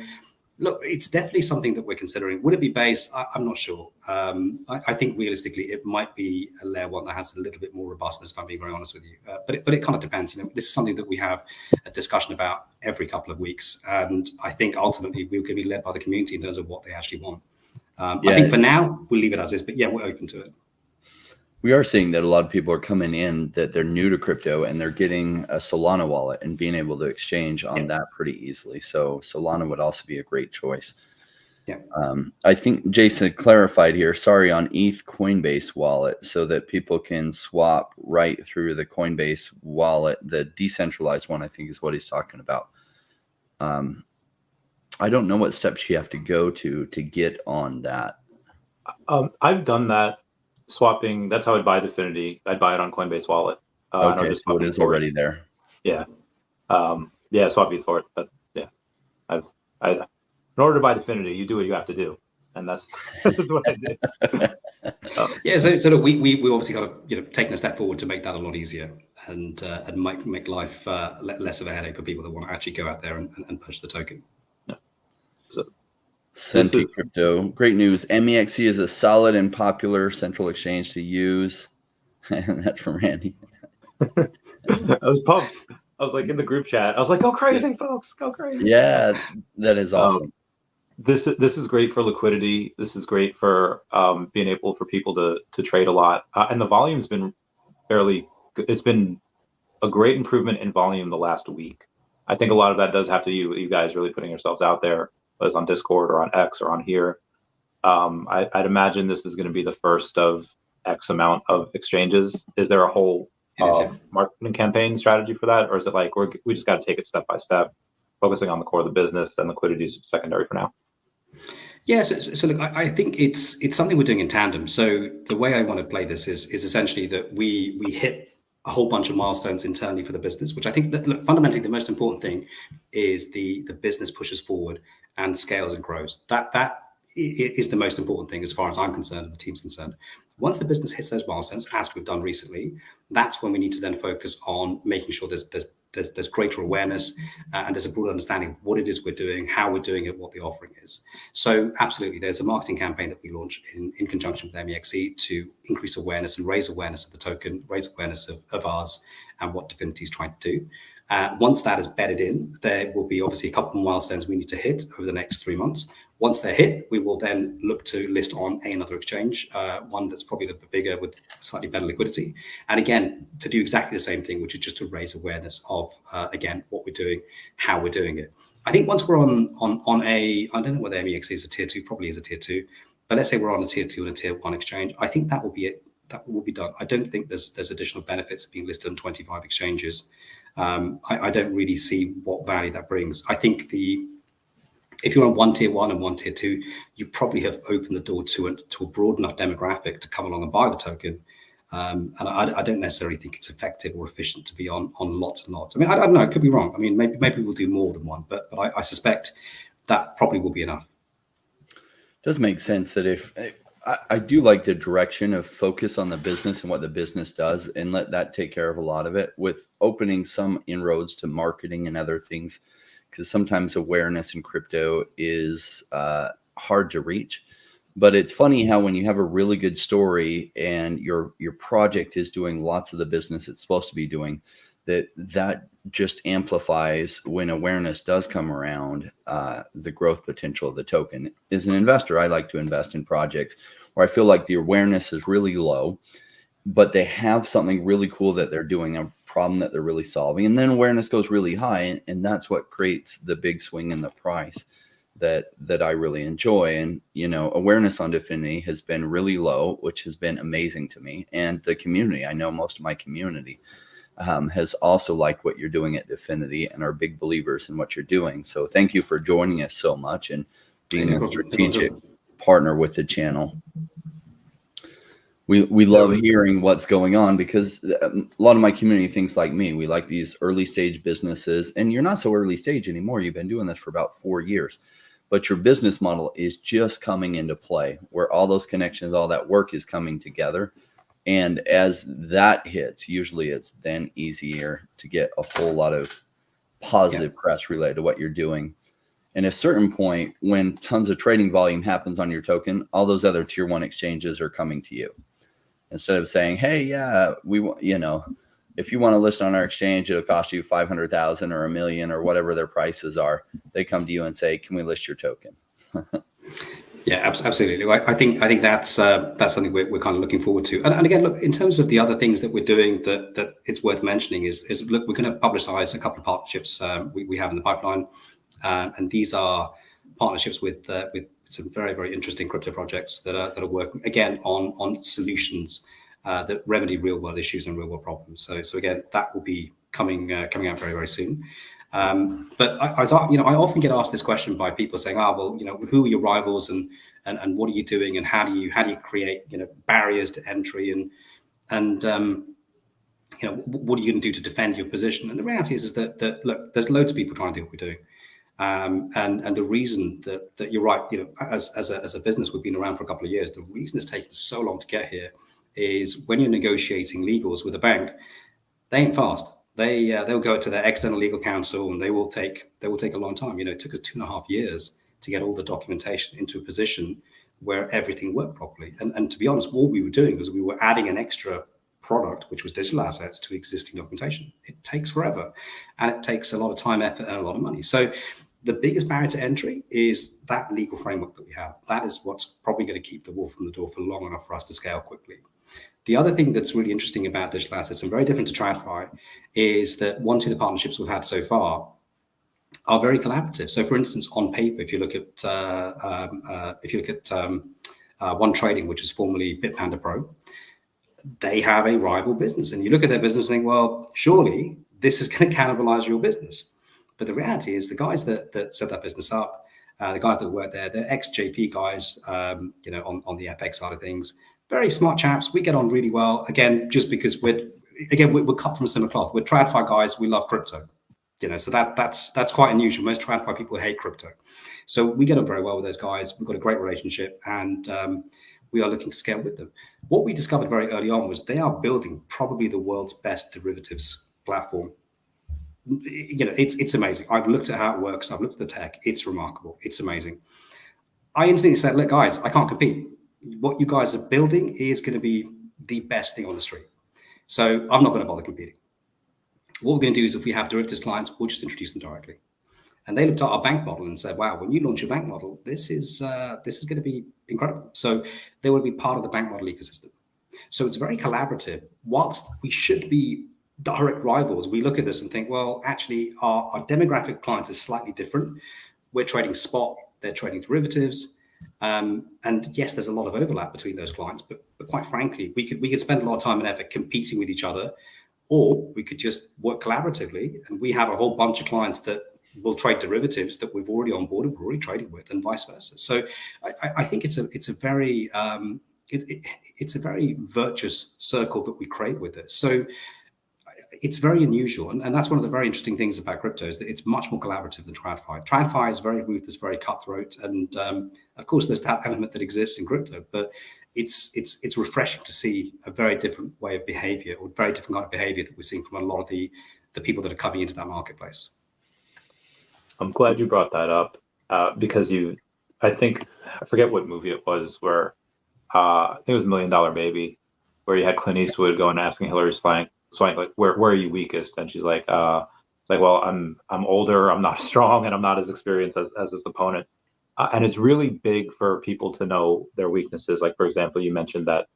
look, it's definitely something that we're considering. Would it be Base? I'm not sure. I think realistically, it might be a layer one that has a little bit more robustness, if I'm being very honest with you. But it kind of depends. This is something that we have a discussion about every couple of weeks. And I think ultimately we're going to be led by the community in terms of what they actually want. I think for now, we'll leave it as is. But yeah, we're open to it. We are seeing that a lot of people are coming in that they're new to crypto and they're getting a Solana wallet and being able to exchange on that pretty easily. So Solana would also be a great choice. Yeah. I think Jason clarified here, sorry, on ETH Coinbase wallet so that people can swap right through the Coinbase wallet. The decentralized one, I think, is what he's talking about. I don't know what steps you have to go to get on that. I've done that. Swapping, that's how I'd buy DeFinity. I'd buy it on Coinbase wallet. Okay, so it is already there. Yeah. Swap ETH for it. But yeah, in order to buy DeFinity, you do what you have to do. And that's what I did. So look, we obviously got to taken a step forward to make that a lot easier and make life less of a headache for people that want to actually go out there and push the token. Yeah. So Senti Crypto, great news. MEXC is a solid and popular central exchange to use. And that's from Randy. I was pumped. I was like in the group chat. I was like, go crazy, folks. Go crazy. Yeah, that is awesome. This is great for liquidity. This is great for being able for people to trade a lot. And the volume's been fairly good. It's been a great improvement in volume the last week. I think a lot of that does have to do with you guys really putting yourselves out there, whether it's on Discord or on X or on here. I'd imagine this is going to be the first of X amount of exchanges. Is there a whole marketing campaign strategy for that? Or is it like we just got to take it step by step, focusing on the core of the business, and liquidity is secondary for now? Yeah, so look, I think it's something we're doing in tandem. So the way I want to play this is essentially that we hit a whole bunch of milestones internally for the business, which I think that, look, fundamentally the most important thing is the business pushes forward and scales and grows. That is the most important thing as far as I'm concerned and the team's concerned. Once the business hits those milestones, as we've done recently, that's when we need to then focus on making sure there's greater awareness and there's a broad understanding of what it is we're doing, how we're doing it, what the offering is. So absolutely, there's a marketing campaign that we launched in conjunction with MEXC to increase awareness and raise awareness of the token, raise awareness of ours and what DeFinity is trying to do. Once that is bedded in, there will be obviously a couple of milestones we need to hit over the next 3 months. Once they're hit, we will then look to list on another exchange, one that's probably a little bit bigger with slightly better liquidity. And again, to do exactly the same thing, which is just to raise awareness of, again, what we're doing, how we're doing it. I think once we're on a, I don't know whether MEXC is a tier 2, probably is a tier 2, but let's say we're on a tier 2 and a tier 1 exchange, I think that will be it. That will be done. I don't think there's additional benefits of being listed on 25 exchanges. I don't really see what value that brings. I think if you're on one tier 1 and one tier 2, you probably have opened the door to a broad enough demographic to come along and buy the token. And I don't necessarily think it's effective or efficient to be on lots and lots. I mean, I don't know, it could be wrong. I mean, maybe we'll do more than one, but I suspect that probably will be enough. It does make sense that if I do like the direction of focus on the business and what the business does and let that take care of a lot of it, with opening some inroads to marketing and other things, because sometimes awareness in crypto is hard to reach. But it's funny how when you have a really good story and your project is doing lots of the business it's supposed to be doing, that just amplifies when awareness does come around, the growth potential of the token. As an investor, I like to invest in projects where I feel like the awareness is really low, but they have something really cool that they're doing, a problem that they're really solving, and then awareness goes really high, and that's what creates the big swing in the price that I really enjoy. And, you know, awareness on DeFinity has been really low, which has been amazing to me. And the community, I know most of my community has also liked what you're doing at DeFinity and are big believers in what you're doing. So thank you for joining us so much and being a strategic partner with the channel. We love hearing what's going on, because a lot of my community thinks like me. We like these early stage businesses, and you're not so early stage anymore. You've been doing this for about 4 years. But your business model is just coming into play, where all those connections, all that work is coming together. And as that hits, usually it's then easier to get a whole lot of positive press related to what you're doing. And at a certain point, when tons of trading volume happens on your token, all those other tier 1 exchanges are coming to you. Instead of saying, hey, yeah, if you want to list on our exchange, it'll cost you 500,000 or $1 million or whatever their prices are. They come to you and say, can we list your token? Yeah, absolutely. I think that's something we're kind of looking forward to. And again, look, in terms of the other things that we're doing that it's worth mentioning is look, we're going to publicize a couple of partnerships we have in the pipeline, and these are partnerships with some very, very interesting crypto projects that are working again on solutions that remedy real world issues and real world problems. So again, that will be coming out very, very soon. But I often get asked this question by people saying, well, who are your rivals and what are you doing, and how do you create barriers to entry, and what are you going to do to defend your position? And the reality is that look, there's loads of people trying to do what we're doing. And the reason that you're right, as a business, we've been around for a couple of years. The reason it's taken so long to get here is when you're negotiating legals with a bank, they ain't fast. They'll go to their external legal counsel, and they will take a long time. It took us 2.5 years to get all the documentation into a position where everything worked properly. And to be honest, what we were doing was we were adding an extra product, which was digital assets, to existing documentation. It takes forever, and it takes a lot of time, effort, and a lot of money. So the biggest barrier to entry is that legal framework that we have. That is what's probably going to keep the wolf from the door for long enough for us to scale quickly. The other thing that's really interesting about digital assets, and very different to TradFi, is that one of the partnerships we've had so far are very collaborative. So, for instance, on paper, if you look at One Trading, which is formerly Bitpanda Pro, they have a rival business, and you look at their business and think, well, surely this is going to cannibalize your business. But the reality is, the guys that set that business up, the guys that work there, they're ex-JP guys, on the FX side of things. Very smart chaps. We get on really well. Again, just because we're cut from a similar cloth. We're TradFi guys. We love crypto. So that's quite unusual. Most TradFi people hate crypto. So we get on very well with those guys. We've got a great relationship, and we are looking to scale with them. What we discovered very early on was they are building probably the world's best derivatives platform. It's amazing. I've looked at how it works. I've looked at the tech. It's remarkable. It's amazing. I instantly said, look, guys, I can't compete. What you guys are building is going to be the best thing on the street. So I'm not going to bother competing. What we're going to do is, if we have derivatives clients, we'll just introduce them directly. And they looked at our bank model and said, wow, when you launch your bank model, this is going to be incredible. So they will be part of the bank model ecosystem. So it's very collaborative. Whilst we should be direct rivals, we look at this and think, well, actually, our demographic clients is slightly different. We're trading spot, they're trading derivatives. And yes, there's a lot of overlap between those clients, but quite frankly, we could spend a lot of time and effort competing with each other, or we could just work collaboratively. And we have a whole bunch of clients that will trade derivatives that we've already onboarded, we're already trading with, and vice versa. So I think it's a very it's a very virtuous circle that we create with it. So it's very unusual. And that's one of the very interesting things about crypto is that it's much more collaborative than TradFi. TradFi is very ruthless, very cutthroat. And of course, there's that element that exists in crypto, but it's refreshing to see a very different way of behavior, or very different kind of behavior that we're seeing from a lot of the people that are coming into that marketplace. I'm glad you brought that up because I forget what movie it was where I think it was $1 Million Baby, where you had Clint Eastwood going and asking Hillary Swank like, where are you weakest? And she's like, well, I'm older, I'm not as strong, and I'm not as experienced as this opponent. And it's really big for people to know their weaknesses. Like, for example, you mentioned that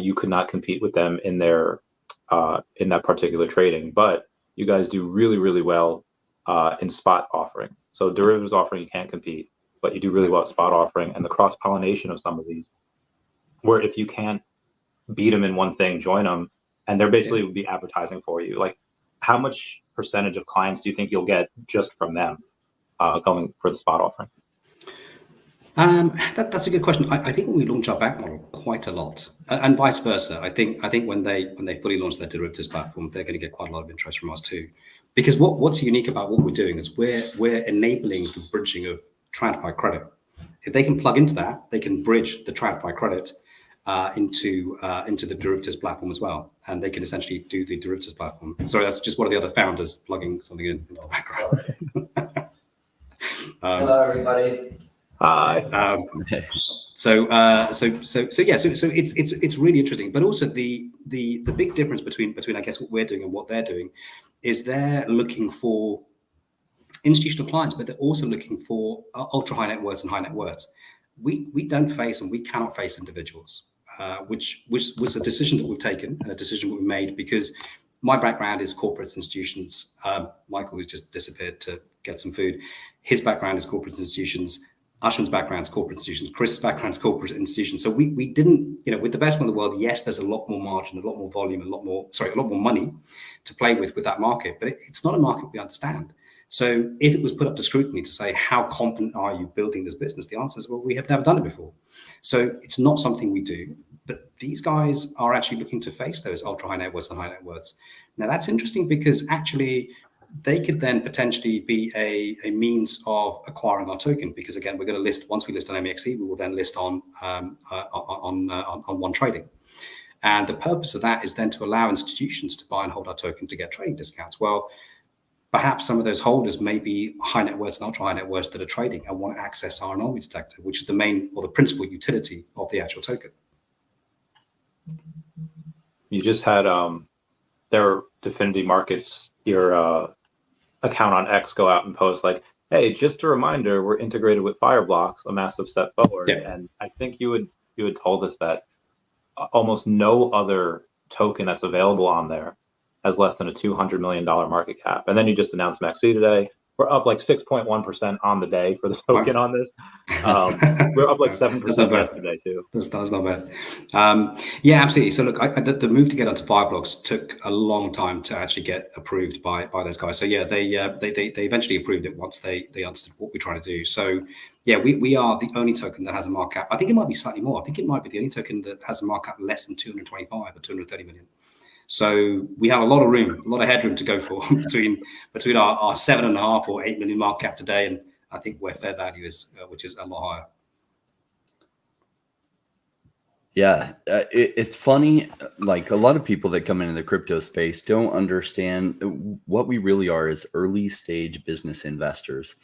you could not compete with them in their in that particular trading, but you guys do really, really well in spot offering. So derivatives offering, you can't compete, but you do really well at spot offering, and the cross-pollination of some of these, where if you can't beat them in one thing, join them, and they're basically would be advertising for you. Like, how much percentage of clients do you think you'll get just from them going for the spot offering? That's a good question. I think when we launch our back model, quite a lot, and vice versa. I think when they fully launch their derivatives platform, they're going to get quite a lot of interest from us too, because what's unique about what we're doing is we're enabling the bridging of TradFi credit. If they can plug into that, they can bridge the TradFi credit into the derivatives platform as well, and they can essentially do the derivatives platform. Sorry, that's just one of the other founders plugging something in the background. Hello, everybody. Hi. So it's really interesting, but also the big difference between I guess what we're doing and what they're doing is they're looking for institutional clients, but they're also looking for ultra high net worths and high net worths. We don't face and we cannot face individuals, which was a decision that we've taken and a decision we made because my background is corporate institutions. Michael, who's just disappeared to get some food, his background is corporate institutions. Ashwin's background is corporate institutions. Chris's background is corporate institutions. So we didn't, with the best one in the world, yes, there's a lot more margin, a lot more volume, a lot more money to play with that market, but it's not a market we understand. So if it was put up to scrutiny to say, how confident are you building this business? The answer is, well, we have never done it before. So it's not something we do, but these guys are actually looking to face those ultra high net worths and high net worths. Now that's interesting because actually they could then potentially be a means of acquiring our token, because again, we're going to list, once we list on MEXC, we will then list on one trading. And the purpose of that is then to allow institutions to buy and hold our token to get trading discounts. Well, perhaps some of those holders may be high net worths and ultra high net worths that are trading and want to access our anomaly detector, which is the main or the principal utility of the actual token. You just had their DeFinity Markets, your account on X, go out and post like, hey, just a reminder, we're integrated with Fireblocks, a massive step forward. Yeah. And I think you had told us that almost no other token that's available on there has less than a $200 million market cap. And then you just announced MEXC today. We're up like 6.1% on the day for the token on this. We're up like 7% yesterday too. That's not bad. Yeah, absolutely. So look, the move to get onto Fireblocks took a long time to actually get approved by those guys. So yeah, they eventually approved it once they understood what we're trying to do. So yeah, we are the only token that has a market cap. I think it might be slightly more. I think it might be the only token that has a market cap less than 225 or 230 million. So we have a lot of room, a lot of headroom to go for between our 7.5 or 8 million market cap today, and I think where fair value is, which is a lot higher. Yeah, it's funny. Like a lot of people that come into the crypto space don't understand what we really are as early stage business investors.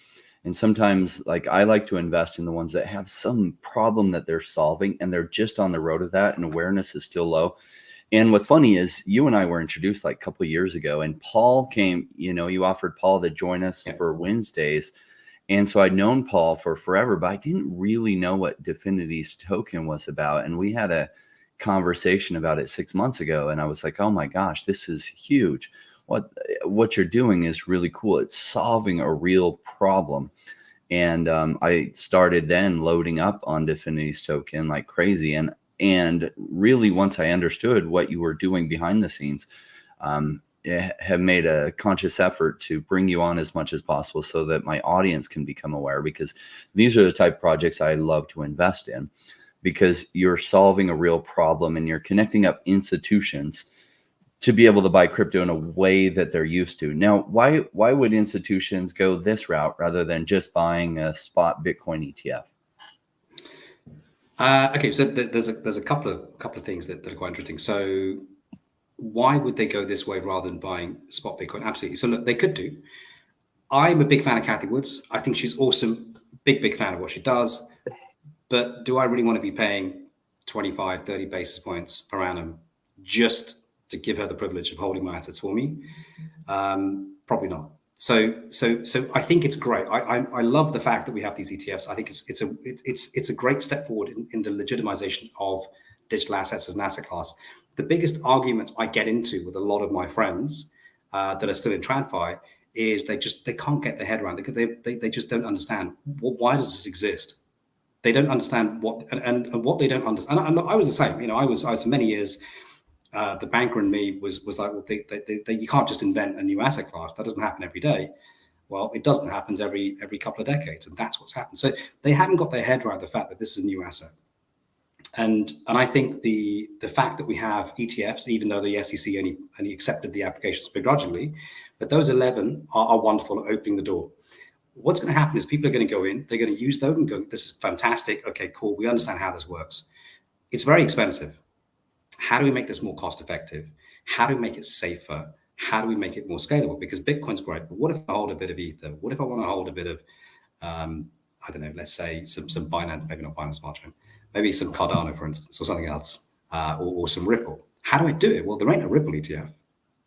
And sometimes, like, I like to invest in the ones that have some problem that they're solving, and they're just on the road of that, and awareness is still low. And what's funny is you and I were introduced like a couple of years ago, and Paul came, you offered Paul to join us for Wednesdays. And so I'd known Paul for forever, but I didn't really know what DeFinity's token was about. And we had a conversation about it 6 months ago. And I was like, oh my gosh, this is huge. What you're doing is really cool. It's solving a real problem. And I started then loading up on DeFinity's token like crazy. And really, once I understood what you were doing behind the scenes, have made a conscious effort to bring you on as much as possible so that my audience can become aware, because these are the type of projects I love to invest in. because you're solving a real problem and you're connecting up institutions to be able to buy crypto in a way that they're used to. Now, why would institutions go this route rather than just buying a spot Bitcoin ETF? Okay, so there's a couple of things that are quite interesting. So why would they go this way rather than buying spot Bitcoin? Absolutely. So look, they could do. I'm a big fan of Cathie Woods. I think she's awesome. Big fan of what she does. But do I really want to be paying 25, 30 basis points per annum just to give her the privilege of holding my assets for me? Probably not. So I think it's great. I love the fact that we have these ETFs. I think it's a great step forward in the legitimization of digital assets as an asset class. The biggest arguments I get into with a lot of my friends that are still in TradFi is they can't get their head around it because they just don't understand, well, why does this exist? They don't understand what and what they don't understand. And I was the same. I was for many years. The banker in me was like, well, you can't just invent a new asset class. That doesn't happen every day. Well, it doesn't. It happens every couple of decades, and that's what's happened. So they haven't got their head around the fact that this is a new asset. And I think the fact that we have ETFs, even though the SEC only accepted the applications begrudgingly, but those 11 are wonderful at opening the door. What's going to happen is people are going to go in, they're going to use those and go, this is fantastic. Okay, cool. We understand how this works. It's very expensive. How do we make this more cost effective? How do we make it safer? How do we make it more scalable? Because Bitcoin's great, but what if I hold a bit of Ether? What if I want to hold a bit of, I don't know, let's say some Binance, maybe not Binance Smart Chain, maybe some Cardano, for instance, or something else, or some Ripple. How do I do it? Well, there ain't a Ripple ETF.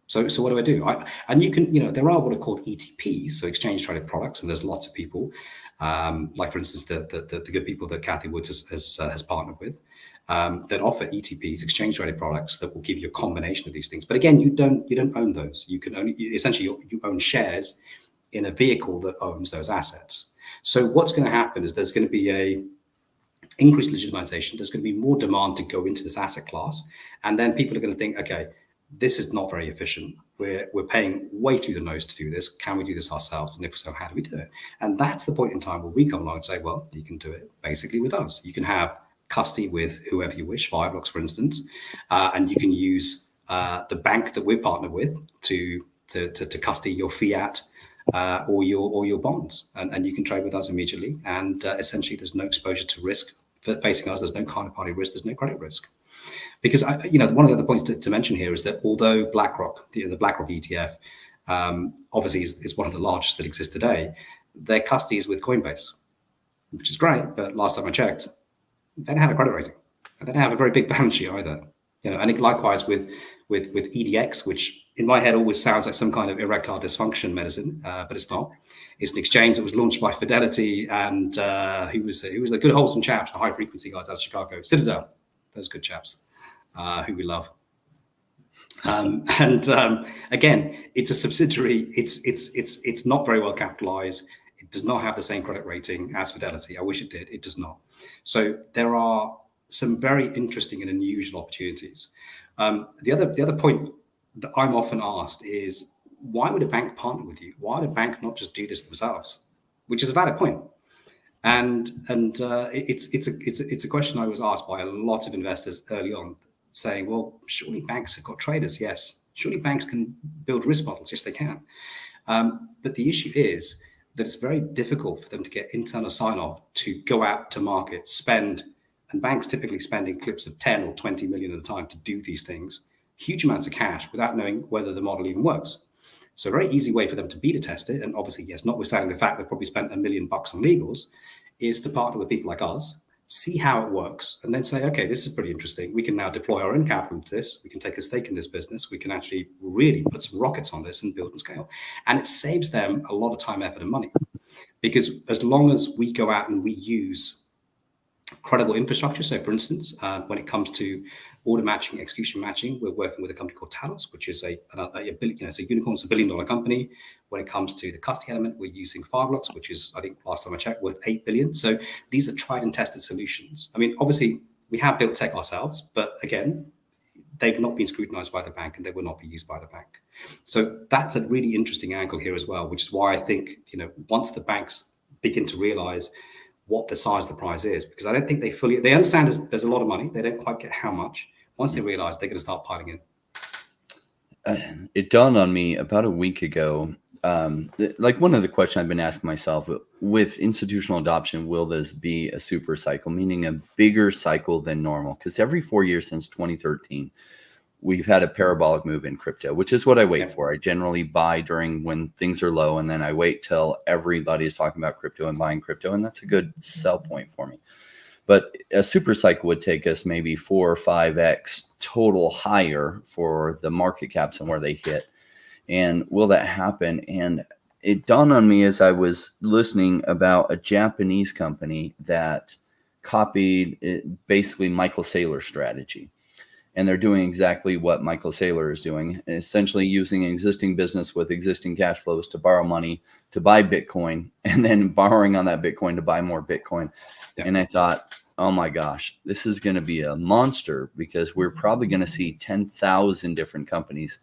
So what do I do? And you can, there are what are called ETPs, so exchange traded products, and there's lots of people, like for instance, the good people that Cathie Woods has partnered with, that offer ETPs, exchange traded products that will give you a combination of these things. But again, you don't own those. You can only essentially you own shares in a vehicle that owns those assets. So what's going to happen is there's going to be a increased legitimization. There's going to be more demand to go into this asset class, and then people are going to think, okay, this is not very efficient. We're paying way through the nose to do this. Can we do this ourselves? And if so, how do we do it? And that's the point in time where we come along and say, well, you can do it basically with us. You can have custody with whoever you wish, Fireblocks, for instance, and you can use the bank that we're partnered with to custody your fiat or your bonds, and you can trade with us immediately. And essentially, there's no exposure to risk facing us. There's no counterparty risk. There's no credit risk. Because one of the other points to mention here is that although BlackRock, the BlackRock ETF, obviously is one of the largest that exists today, their custody is with Coinbase, which is great. But last time I checked, they don't have a credit rating. They don't have a very big balance sheet either. And likewise with EDX, which in my head always sounds like some kind of erectile dysfunction medicine, but it's not. It's an exchange that was launched by Fidelity, and who was the good wholesome chaps, the high frequency guys out of Chicago, Citadel, those good chaps. Who we love, again, it's a subsidiary. It's not very well capitalized. It does not have the same credit rating as Fidelity. I wish it did. It does not. So there are some very interesting and unusual opportunities. The other point that I'm often asked is, why would a bank partner with you? Why would a bank not just do this themselves? Which is a valid point. And it's a question I was asked by a lot of investors early on, saying, well, surely banks have got traders. Yes. Surely banks can build risk models. Yes, they can. But the issue is that it's very difficult for them to get internal sign-off to go out to market, spend, and banks typically spending clips of 10 or 20 million at a time to do these things, huge amounts of cash without knowing whether the model even works. So a very easy way for them to beta test it, and obviously, yes, notwithstanding the fact they probably spent $1 million on legals, is to partner with people like us, see how it works, and then say, okay, this is pretty interesting. We can now deploy our own capital into this. We can take a stake in this business. We can actually really put some rockets on this and build and scale. And it saves them a lot of time, effort, and money. Because as long as we go out and we use credible infrastructure, so for instance, when it comes to order matching, execution matching, we're working with a company called Talos, which is it's a unicorn, it's $1 billion company. When it comes to the custody element, we're using Fireblocks, which is, I think last time I checked, worth $8 billion. So these are tried and tested solutions. I mean, obviously we have built tech ourselves, but again, they've not been scrutinized by the bank and they will not be used by the bank. So that's a really interesting angle here as well, which is why I think, once the banks begin to realize what the size of the prize is, because I don't think they understand there's a lot of money. They don't quite get how much. Once they realize, they're going to start piling in. It dawned on me about a week ago. Like one of the questions I've been asking myself with institutional adoption, will this be a super cycle, meaning a bigger cycle than normal? Because every 4 years since 2013, we've had a parabolic move in crypto, which is what I wait for. I generally buy during when things are low, and then I wait till everybody is talking about crypto and buying crypto, and that's a good sell point for me. But a super cycle would take us maybe 4 or 5x total higher for the market caps and where they hit. And will that happen? And it dawned on me as I was listening about a Japanese company that copied basically Michael Saylor's strategy. And they're doing exactly what Michael Saylor is doing, essentially using an existing business with existing cash flows to borrow money to buy Bitcoin, and then borrowing on that Bitcoin to buy more Bitcoin. Yeah. And I thought, oh my gosh, this is going to be a monster, because we're probably going to see 10,000 different companies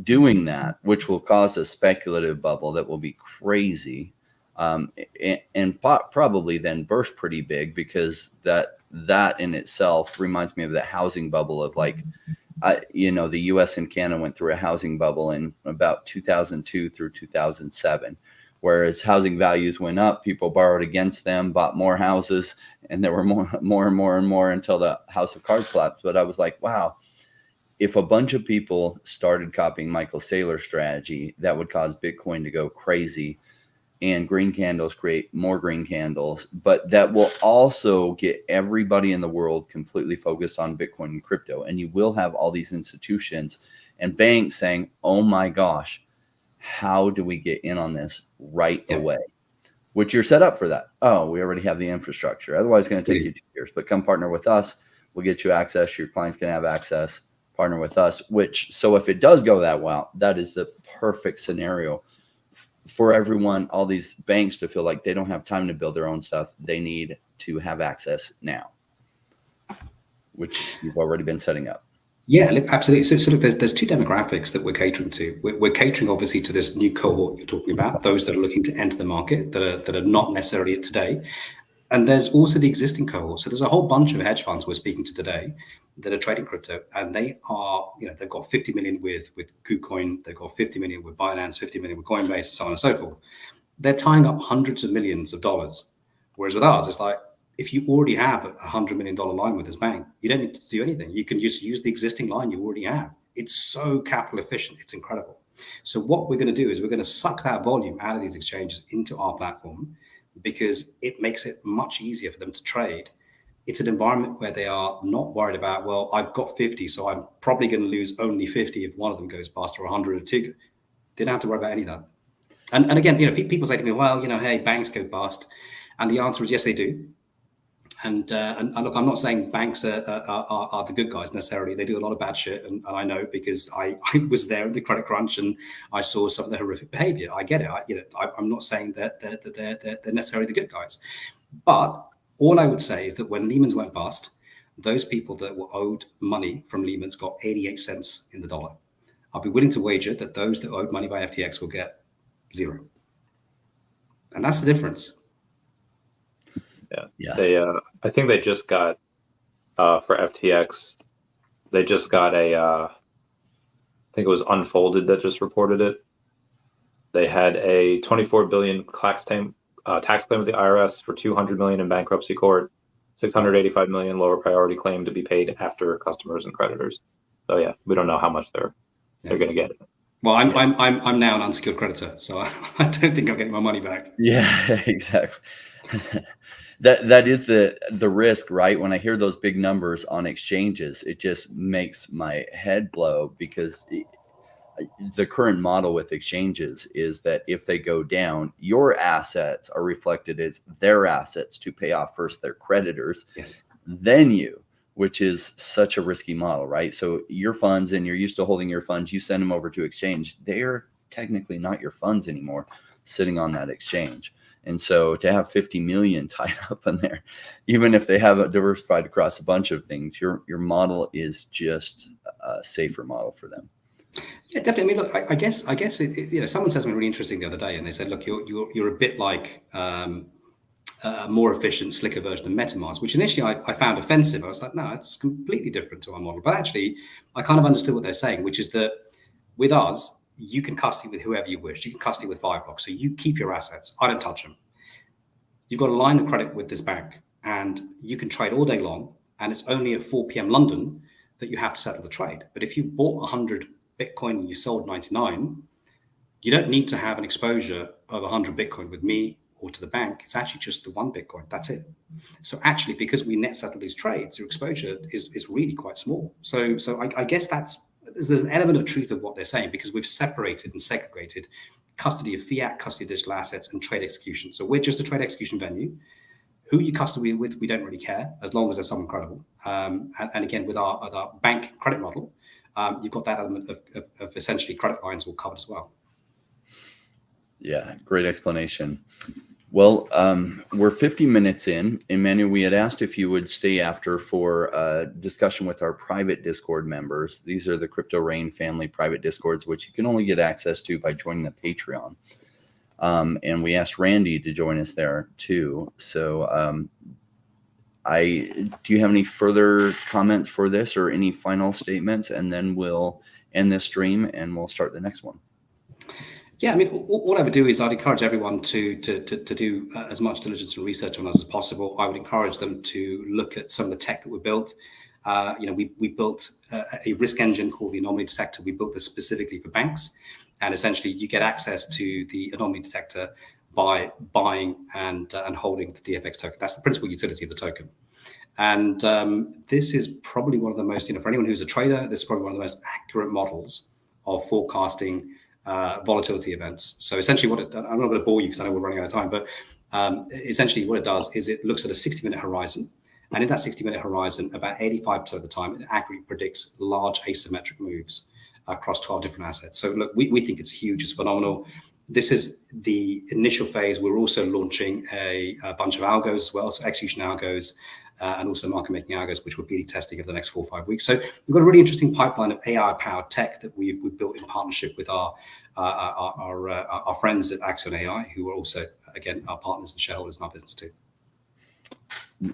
doing that, which will cause a speculative bubble that will be crazy, and probably then burst pretty big, because that in itself reminds me of the housing bubble of like, the US and Canada went through a housing bubble in about 2002 through 2007. Whereas housing values went up, people borrowed against them, bought more houses, and there were more until the house of cards collapsed. But I was like, wow, if a bunch of people started copying Michael Saylor's strategy, that would cause Bitcoin to go crazy, and green candles create more green candles. But that will also get everybody in the world completely focused on Bitcoin and crypto. And you will have all these institutions and banks saying, oh my gosh, how do we get in on this right away? Which you're set up for that. Oh, we already have the infrastructure. Otherwise, it's going to take you 2 years. But come partner with us. We'll get you access. Your clients can have access. Partner with us. So if it does go that well, that is the perfect scenario for everyone, all these banks, to feel like they don't have time to build their own stuff. They need to have access now, which you've already been setting up. Yeah, look, absolutely. So look, there's two demographics that we're catering to. We're catering obviously to this new cohort you're talking about, those that are looking to enter the market that are not necessarily at today. And there's also the existing cohort. So there's a whole bunch of hedge funds we're speaking to today that are trading crypto, and they are, they've got 50 million with KuCoin, they've got 50 million with Binance, 50 million with Coinbase, so on and so forth. They're tying up hundreds of millions of dollars. Whereas with ours, it's like, if you already have a $100 million line with this bank, you don't need to do anything. You can just use the existing line you already have. It's so capital efficient. It's incredible. So what we're going to do is we're going to suck that volume out of these exchanges into our platform, because it makes it much easier for them to trade. It's an environment where they are not worried about, well, I've got 50, so I'm probably going to lose only 50 if one of them goes bust, or 100 or 2. They don't have to worry about any of that. And again, people say to me, well, hey, banks go bust. And the answer is yes, they do. And look, I'm not saying banks are the good guys necessarily. They do a lot of bad shit, and I know, because I was there in the credit crunch and I saw some of the horrific behavior. I get it. I'm not saying that they're necessarily the good guys, but all I would say is that when Lehman's went bust, those people that were owed money from Lehman's got 88 cents in the dollar. I'll be willing to wager that those that owed money by FTX will get 0, and that's the difference. Yeah. They, I think they just got, for FTX, they just got I think it was Unfolded that just reported it. They had a 24 billion tax claim with the IRS for 200 million in bankruptcy court, 685 million lower priority claim to be paid after customers and creditors. So yeah, we don't know how much they're going to get. Well, I'm now an unsecured creditor, so I don't think I'm getting my money back. Yeah, exactly. That is the risk, right? When I hear those big numbers on exchanges, it just makes my head blow, because the current model with exchanges is that if they go down, your assets are reflected as their assets to pay off first their creditors, yes, then you, which is such a risky model, right? So your funds, and you're used to holding your funds, you send them over to exchange. They're technically not your funds anymore, sitting on that exchange. And so to have 50 million tied up in there, even if they have it diversified across a bunch of things, your model is just a safer model for them. Yeah, definitely. I mean, look, I guess someone said something really interesting the other day, and they said, look, you're a bit like a more efficient, slicker version of MetaMask, which initially I found offensive. I was like, no, it's completely different to our model. But actually, I kind of understood what they're saying, which is that with us, you can custody with whoever you wish. You can custody with 5 blocks. So you keep your assets. I don't touch them. You've got a line of credit with this bank, and you can trade all day long. And it's only at 4 p.m. London that you have to settle the trade. But if you bought 100 Bitcoin and you sold 99, you don't need to have an exposure of 100 Bitcoin with me or to the bank. It's actually just the 1 Bitcoin. That's it. So actually, because we net settle these trades, your exposure is really quite small. So I guess there's an element of truth of what they're saying, because we've separated and segregated custody of fiat, custody of digital assets, and trade execution. So we're just a trade execution venue. Who you custody with, we don't really care, as long as there's someone credible. And again, with our bank credit model, you've got that element of essentially credit lines all covered as well. Yeah, great explanation. Well, we're 50 minutes in. Emmanuel, we had asked if you would stay after for a discussion with our private Discord members. These are the Crypto Rain family private Discords, which you can only get access to by joining the Patreon. And we asked Randy to join us there too. So do you have any further comments for this or any final statements? And then we'll end this stream and we'll start the next one. Yeah, I mean, what I would do is I'd encourage everyone to do as much diligence and research on us as possible. I would encourage them to look at some of the tech that we built. We built a risk engine called the Anomaly Detector. We built this specifically for banks. And essentially, you get access to the Anomaly Detector by buying and holding the DEFX token. That's the principal utility of the token. And this is probably one of the most, for anyone who's a trader, this is probably one of the most accurate models of forecasting volatility events. So essentially I'm not going to bore you because I know we're running out of time, but essentially what it does is it looks at a 60-minute horizon. And in that 60-minute horizon, about 85% of the time, it accurately predicts large asymmetric moves across 12 different assets. So look, we think it's huge, it's phenomenal. This is the initial phase. We're also launching a bunch of algos as well, so execution algos, and also market making algos, which we're beta testing over the next 4 or 5 weeks. So we've got a really interesting pipeline of AI-powered tech that we've built in partnership with our friends at Axion AI, who are also, again, our partners and shareholders in our business too.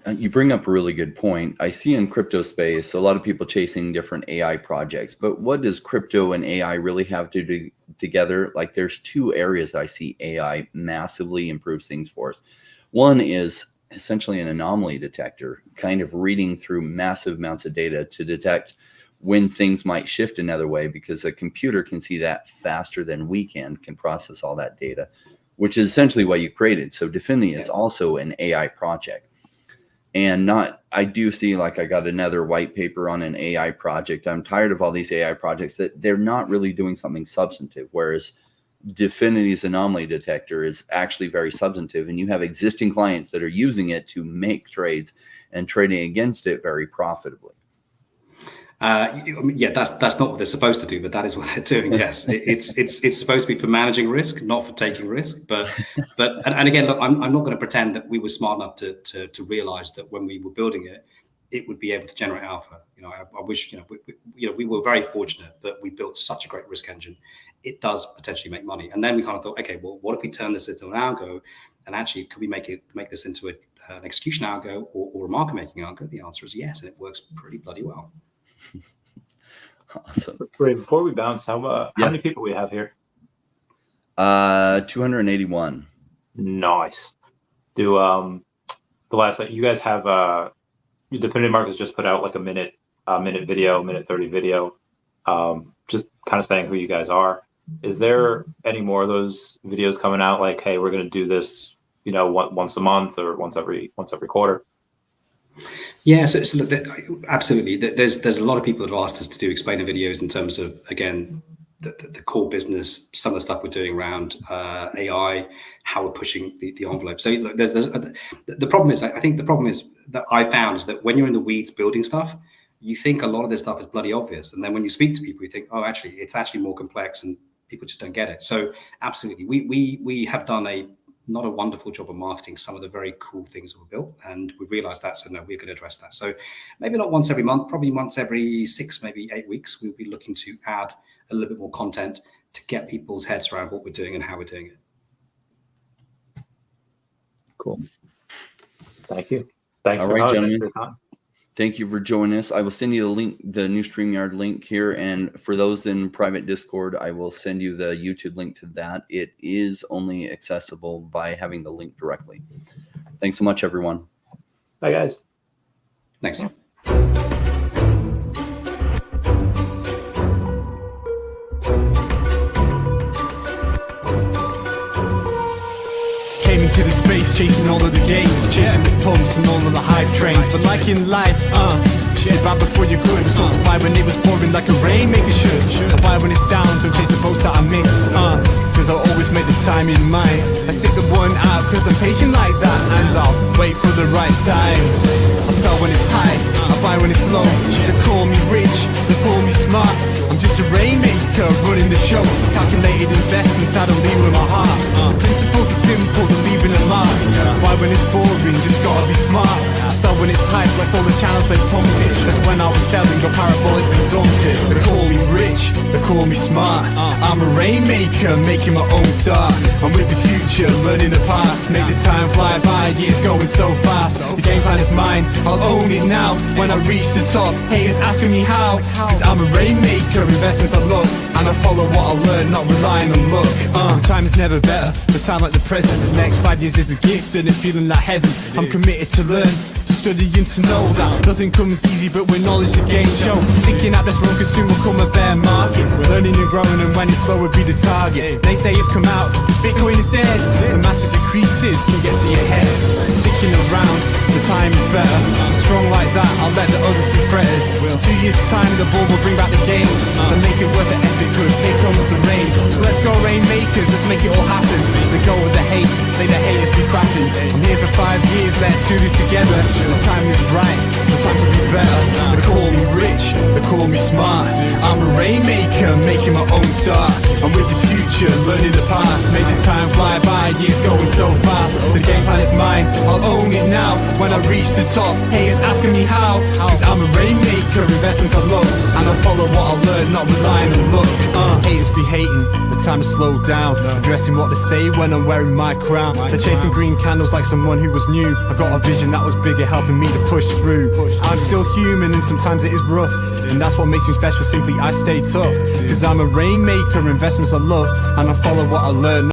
You bring up a really good point. I see in crypto space a lot of people chasing different AI projects, but what does crypto and AI really have to do together? Like, there's 2 areas that I see AI massively improves things for us. One is essentially an anomaly detector, kind of reading through massive amounts of data to detect when things might shift another way, because a computer can see that faster than we can process all that data, which is essentially what you created. So DeFinity is also an AI project. And I do see, like, I got another white paper on an AI project. I'm tired of all these AI projects that they're not really doing something substantive, whereas DeFinity's anomaly detector is actually very substantive, and you have existing clients that are using it to make trades and trading against it very profitably. Yeah, that's not what they're supposed to do, but that is what they're doing. Yes, it's supposed to be for managing risk, not for taking risk. But again, look, I'm not going to pretend that we were smart enough to realize that when we were building it, it would be able to generate alpha. I wish we were very fortunate that we built such a great risk engine. It does potentially make money. And then we kind of thought, okay, well, what if we turn this into an algo? And actually, could we make this into an execution algo or a market making algo? The answer is yes, and it works pretty bloody well. Awesome. Ray, before we bounce, how many people we have here? 281. Nice. Do the last, you guys have DeFinity Markets just put out like a minute video, minute 30 video, just kind of saying who you guys are. Is there any more of those videos coming out? Like, hey, we're going to do this, once a month or once every quarter. Yeah, so look, absolutely. There's a lot of people that have asked us to do explainer videos in terms of, again, the core business, some of the stuff we're doing around AI, how we're pushing the envelope. So look, the problem is, I think the problem is that I found is that when you're in the weeds building stuff, you think a lot of this stuff is bloody obvious, and then when you speak to people, you think, oh, actually, it's actually more complex, and people just don't get it. So absolutely, we have done not a wonderful job of marketing some of the very cool things that were built, and we've realized that, so no, we're going to address that. So maybe not once every month, probably once every 6, maybe 8 weeks, we'll be looking to add a little bit more content to get people's heads around what we're doing and how we're doing it. Cool. Thank you. Thanks All for right, having gentlemen. me for your time. Thank you for joining us. I will send you the link, the new StreamYard link here. And for those in private Discord, I will send you the YouTube link to that. It is only accessible by having the link directly. Thanks so much, everyone. Bye, guys. Thanks. Came into the space chasing all of the gains, chasing the pumps and all of the hype trains. But like in life, shit bad before you good. Was taught to buy when it was pouring like a rainmaker should. I buy when it's down, don't chase the boats that I miss. Cause I always make the time in mind. I stick the one out cause I'm patient like that. And I'll wait for the right time. I sell when it's high, I buy when it's low. They call me rich, they call me smart. I'm just a rainmaker running the show. Calculated investments, I don't leave with my heart. Principles are simple, they're leaving a mark. Why when it's boring, just gotta be smart. I sell when it's hype, like all the channels they pump it. That's when I was selling, go parabolic and dump it. They call me rich, they call me smart. I'm a rainmaker, making my own start. I'm with the future, learning the past. Makes the time fly by, years going so fast. The game plan is mine, I'll own it now. When I reach the top, haters asking me how. Cause I'm a rainmaker, investments I love. And I follow what I learn, not relying on luck. Time is never better, the time like the present. This next 5 years is a gift and it's feeling like heaven. I'm committed to learn, studying to know that nothing comes easy but with knowledge the game show. Sticking out this road cause soon will come a bear market. Learning and growing and when it's slow will be the target. Naysayers come out, Bitcoin is dead. The massive decreases can get to your head. Sticking around, the time is better. Strong like that, I'll let the others be fretters. 2 years time the ball will bring back the gains. That makes it worth the effort cause here comes the rain. So let's go rainmakers, let's make it all happen. Let go of the hate, let the haters be crapping. I'm here for 5 years, let's do this together. The time is right, the time could be better. They call me rich, they call me smart. I'm a rainmaker, making my own start. I'm with the future, learning the past. Makes the time fly by, years going so fast. The game plan is mine, I'll own it now. When I reach the top, haters asking me how. Cause I'm a rainmaker, investments I love. And I follow what I learn, not relying on luck. Haters be hating, the time to slow down. Addressing what they say when I'm wearing my crown. They're chasing green candles like someone who was new. I got a vision that was bigger, helping me to push through. I'm still human and sometimes it is rough. And that's what makes me special, simply I stay tough. Cause I'm a rainmaker, investments I love. And I follow what I learn.